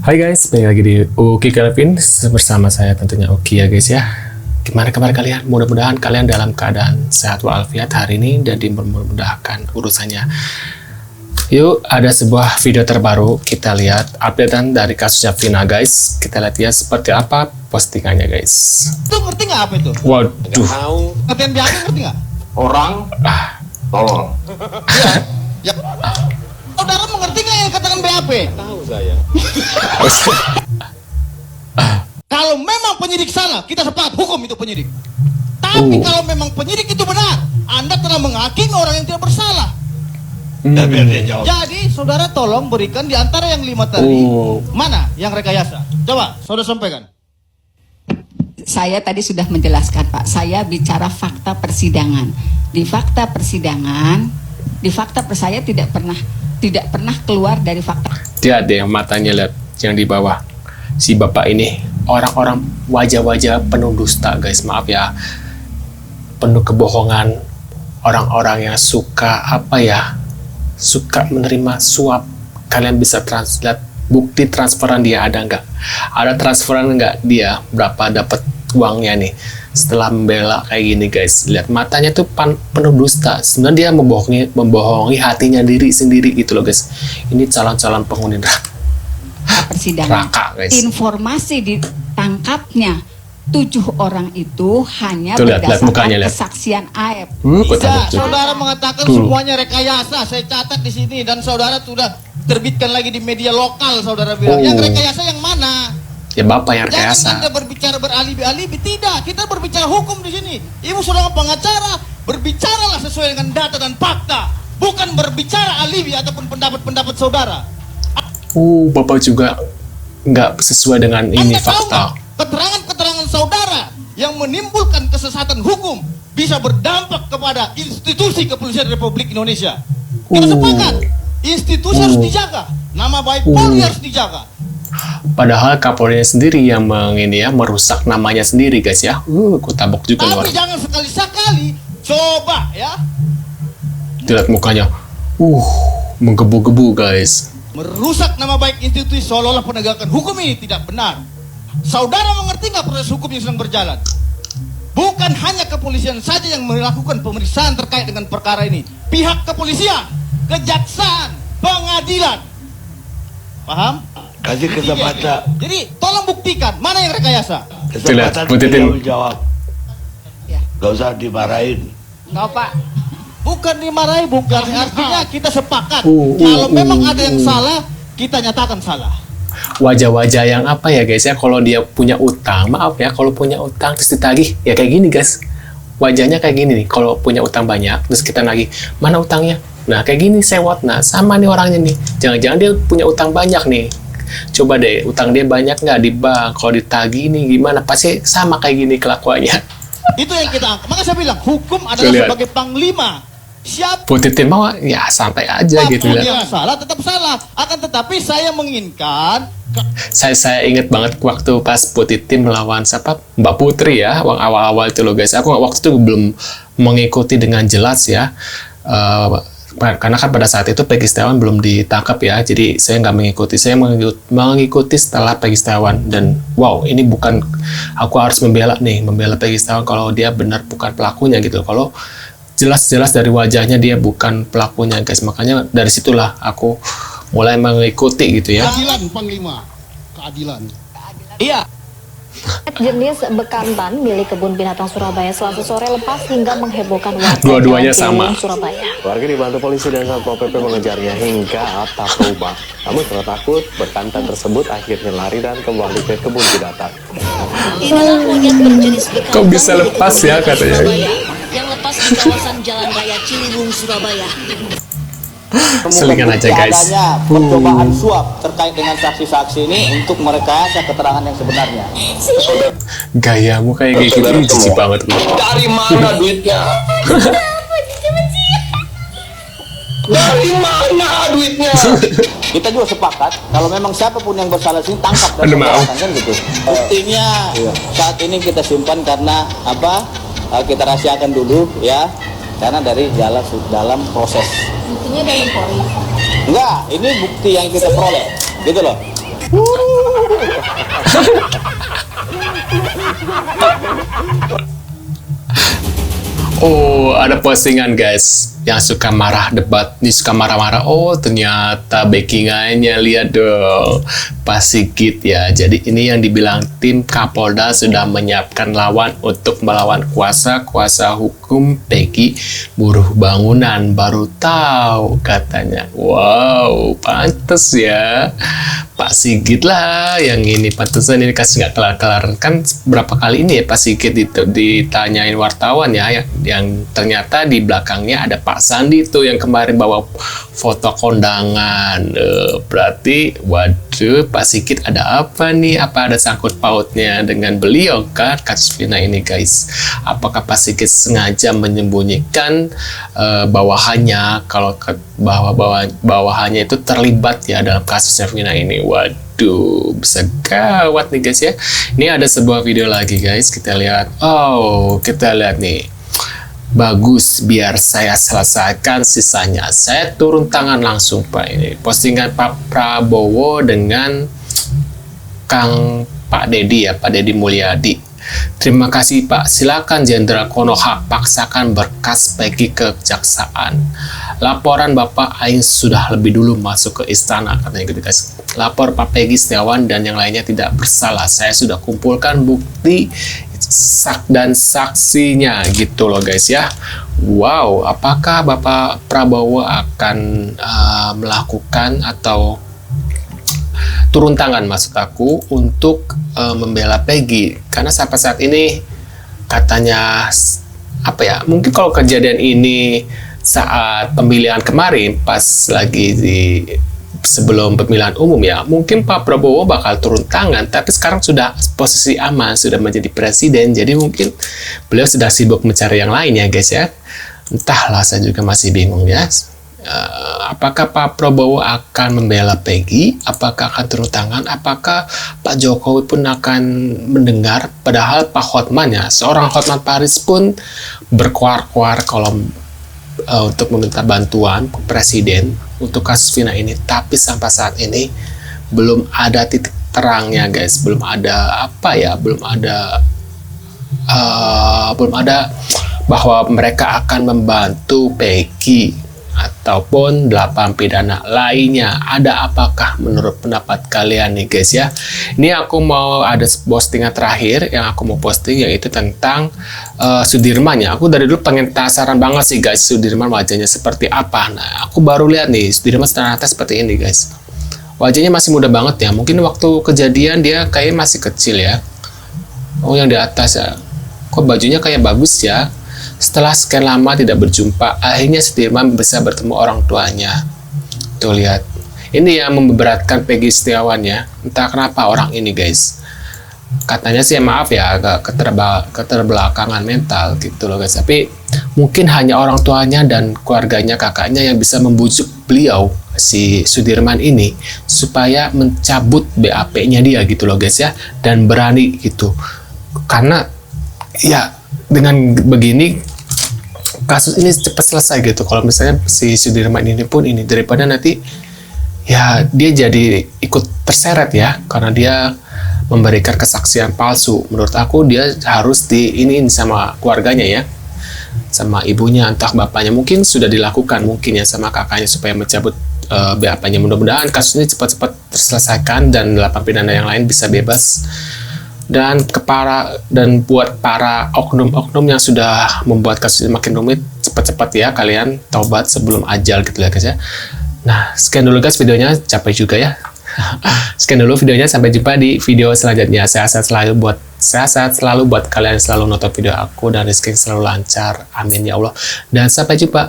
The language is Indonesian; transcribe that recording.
Hai guys, balik lagi di Uki Kelvin bersama saya tentunya Uki ya guys ya. Gimana kabar kalian? Mudah-mudahan kalian dalam keadaan sehat walafiat hari ini dan dimudahkan urusannya. Yuk, ada sebuah video terbaru, kita lihat updatean dari kasusnya Vina guys. Kita lihat ya seperti apa postingannya guys. Itu ngerti nggak apa itu? Waduh. Ngertian BAP ngerti nggak? Orang tolong. Ya. Saudara mengerti nggak yang katakan BAP? Tahu saya. Kalau memang penyidik salah, kita sepakat hukum itu penyidik. Tapi kalau memang penyidik itu benar, Anda telah menghakimi orang yang tidak bersalah. Biar dia jawab. Jadi saudara tolong berikan di antara yang 5 tadi, mana yang rekayasa? Coba saudara sampaikan. Saya tadi sudah menjelaskan Pak, saya bicara fakta persidangan. Di fakta saya tidak pernah keluar dari fakta. Lihat deh matanya, lihat yang di bawah. Si bapak ini orang-orang wajah-wajah penuh dusta guys, maaf ya. Penuh kebohongan. Orang-orang yang suka suka menerima suap. Kalian bisa lihat bukti transferan dia ada nggak? Ada transferan nggak dia? Berapa dapat uangnya nih setelah membela kayak gini guys. Lihat matanya tuh penuh dusta. Sebenarnya dia membohongi hatinya diri sendiri gitu loh guys. Ini calon-calon penghuni Persidangan. neraka guys. Informasi ditangkapnya 7 orang itu hanya Tuh, lihat berdasarkan mukanya, lihat. kesaksian AF. Bisa, saudara mengatakan semuanya rekayasa. Saya catat di sini dan saudara sudah terbitkan lagi di media lokal. Saudara bilang yang rekayasa yang mana? Ya bapak yang Jangan rekayasa. Anda berbicara beralibi-alibi. Tidak, kita berbicara hukum di sini. Ibu saudara pengacara, berbicaralah sesuai dengan data dan fakta, bukan berbicara alibi ataupun pendapat-pendapat saudara. Bapak juga nggak sesuai dengan ini Anda tahu fakta. nggak, keterangan-keterangan saudara yang menimbulkan kesesatan hukum bisa berdampak kepada institusi kepolisian Republik Indonesia. Kita sepakat, institusi harus dijaga, nama baik Polri harus dijaga. Padahal Kapolri sendiri yang merusak namanya sendiri guys ya. Kutabok juga luar. Tapi jangan sekali-sekali coba ya Lihat mukanya. Menggebu-gebu guys. merusak nama baik institusi seolah-olah penegakan hukum ini tidak benar. Saudara mengerti nggak proses hukum yang sedang berjalan? Bukan hanya kepolisian saja yang melakukan pemeriksaan terkait dengan perkara ini. Pihak kepolisian, kejaksaan, pengadilan. Paham? Kasih kesempatan. Jadi tolong buktikan mana yang rekayasa. Kesempatan Bu Titin. beliau jawab. Ya. Gak usah dimarahin. Nggak Pak. Bukan dimarahi, bukan. Artinya kita sepakat. Kalau memang ada yang salah, kita nyatakan salah. Wajah-wajah yang apa ya guys ya, kalau dia punya utang, maaf ya, kalau punya utang terus ditagih ya kayak gini guys. Wajahnya kayak gini nih, kalau punya utang banyak terus kita nagih, mana utangnya? Nah kayak gini sewot. Nah sama nih orangnya nih, jangan-jangan dia punya utang banyak nih. Coba deh, utang dia banyak nggak di bank, kalau ditagih nih gimana? Pasti sama kayak gini kelakuannya. Itu yang kita angkat. Maka saya bilang, hukum adalah Lihat. sebagai panglima. Siapa Bu Titin mau ya santai aja gitu ya. yang salah tetap salah. Akan tetapi saya menginginkan Saya inget banget waktu pas Bu Titin melawan siapa, Mbak Putri ya, awal-awal itu loh guys. Aku waktu itu belum mengikuti dengan jelas ya. Karena kan pada saat itu Peggy Setiawan belum ditangkap ya, jadi saya nggak mengikuti. Saya mengikuti setelah Peggy Setiawan, dan wow, ini bukan, aku harus membela Peggy Setiawan kalau dia benar bukan pelakunya gitu. Kalau jelas-jelas dari wajahnya dia bukan pelakunya guys. Makanya dari situlah aku mulai mengikuti gitu ya. Keadilan, Panglima. Keadilan. iya. Jenis bekantan milik Kebun Binatang Surabaya Selasa sore lepas hingga menghebohkan warga Dua-duanya Jalan sama. Ciliwung, Surabaya. Warga dibantu polisi dan Satpol PP mengejarnya hingga atap rumah. Namun karena takut, bekantan tersebut akhirnya lari dan kembali ke kebun binatang. Inilah monyet berjenis bekantan Kok bisa lepas ya katanya? Surabaya yang lepas di kawasan Jalan Raya Ciliwung, Surabaya. Selingan aja guys. Adanya percobaan suap terkait dengan saksi-saksi ini untuk merekayasa keterangan yang sebenarnya. Gayamu kayak gitu jijik banget loh. Dari mana duitnya? Dari mana duitnya? Kita juga sepakat kalau memang siapapun yang bersalah sini tangkap dan Aduh, maaf. kan gitu. Buktinya saat ini kita simpan karena apa? Kita rahasiakan dulu ya. Karena dari dalam proses. Buktinya dari Polri. Enggak, ini bukti yang kita peroleh, gitu loh. Oh, ada postingan guys yang suka marah debat, nih suka marah-marah. Oh, ternyata backingannya, lihat dong, Pak Sigit ya. Jadi ini yang dibilang tim Kapolda sudah menyiapkan lawan untuk melawan kuasa hukum Peggy buruh bangunan. Baru tahu katanya. Wow, pantes ya. Pak Sigit lah yang ini, pantesan ini kasih nggak kelar-kelar. Kan berapa kali ini ya Pak Sigit ditanyain wartawan ya, yang ternyata di belakangnya ada Pak Sandi tuh yang kemarin bawa foto kondangan. Berarti waduh, Pak Sigit ada apa nih? Apa ada sangkut pautnya dengan beliau kan kasus Vina ini guys? Apakah Pak Sigit sengaja menyembunyikan bawahannya, kalau bawahannya itu terlibat ya dalam kasusnya Vina ini? Waduh, bisa gawat nih guys ya. Ini ada sebuah video lagi guys, kita lihat. Oh, kita lihat nih. Bagus, biar saya selesaikan sisanya. Saya turun tangan langsung Pak. Ini postingan Pak Prabowo dengan Pak Dedi ya, Pak Dedi Mulyadi. Terima kasih Pak, silakan Jenderal Konoha paksakan berkas Peggy ke kejaksaan. Laporan Bapak Aing sudah lebih dulu masuk ke istana, katanya gitu guys. Lapor Pak Peggy Setiawan dan yang lainnya tidak bersalah. Saya sudah kumpulkan bukti dan saksinya gitu loh guys ya. Wow, apakah Bapak Prabowo akan melakukan atau turun tangan maksud aku untuk membela Peggy? Karena sampai saat ini katanya apa ya, mungkin kalau kejadian ini saat pemilihan kemarin pas lagi sebelum pemilihan umum ya, mungkin Pak Prabowo bakal turun tangan, tapi sekarang sudah posisi aman, sudah menjadi presiden, jadi mungkin beliau sudah sibuk mencari yang lain ya guys ya. Entahlah, saya juga masih bingung ya. Apakah Pak Prabowo akan membela Peggy? Apakah akan turun tangan? Apakah Pak Jokowi pun akan mendengar? Padahal Pak Hotman ya, seorang Hotman Paris pun berkuar-kuar kalau untuk meminta bantuan Presiden untuk kasus Vina ini, tapi sampai saat ini belum ada titik terangnya guys, belum ada apa ya, belum ada bahwa mereka akan membantu Peggy ataupun 8 pidana lainnya. Ada apakah menurut pendapat kalian nih guys ya? Ini aku mau ada postingan terakhir yang aku mau posting, yaitu tentang Sudirman ya. Aku dari dulu pengen penasaran banget sih guys, Sudirman wajahnya seperti apa. Nah, aku baru lihat nih Sudirman ternyata seperti ini guys. Wajahnya masih muda banget ya. Mungkin waktu kejadian dia kayak masih kecil ya. Oh, yang di atas ya. Kok bajunya kayak bagus ya. Setelah sekian lama tidak berjumpa, akhirnya Sudirman bisa bertemu orang tuanya. Tuh lihat. Ini yang memberatkan Peggy Setiawan ya. Entah kenapa orang ini guys. Katanya sih maaf ya, agak keterbelakangan mental gitu loh guys. Tapi mungkin hanya orang tuanya dan keluarganya, kakaknya yang bisa membujuk beliau, si Sudirman ini, supaya mencabut BAP-nya dia gitu loh guys ya. Dan berani gitu. Karena ya dengan begini kasus ini cepat selesai gitu. Kalau misalnya si Sudirman ini pun ini, daripada nanti ya dia jadi ikut terseret ya, karena dia memberikan kesaksian palsu. Menurut aku dia harus diiniin sama keluarganya ya, sama ibunya, entah bapaknya, mungkin sudah dilakukan mungkin ya sama kakaknya supaya mencabut BAP-nya. Mudah-mudahan kasus ini cepat-cepat terselesaikan dan 8 pidana yang lain bisa bebas. Dan buat para oknum-oknum yang sudah membuat kasus ini makin rumit, cepat-cepat ya kalian taubat sebelum ajal gitu ya guys ya. Nah, sekian dulu guys videonya, capek juga ya. Sekian dulu videonya, sampai jumpa di video selanjutnya. Sehat-sehat selalu buat kalian, selalu nonton video aku, dan rezeki selalu lancar, amin ya Allah. Dan sampai jumpa.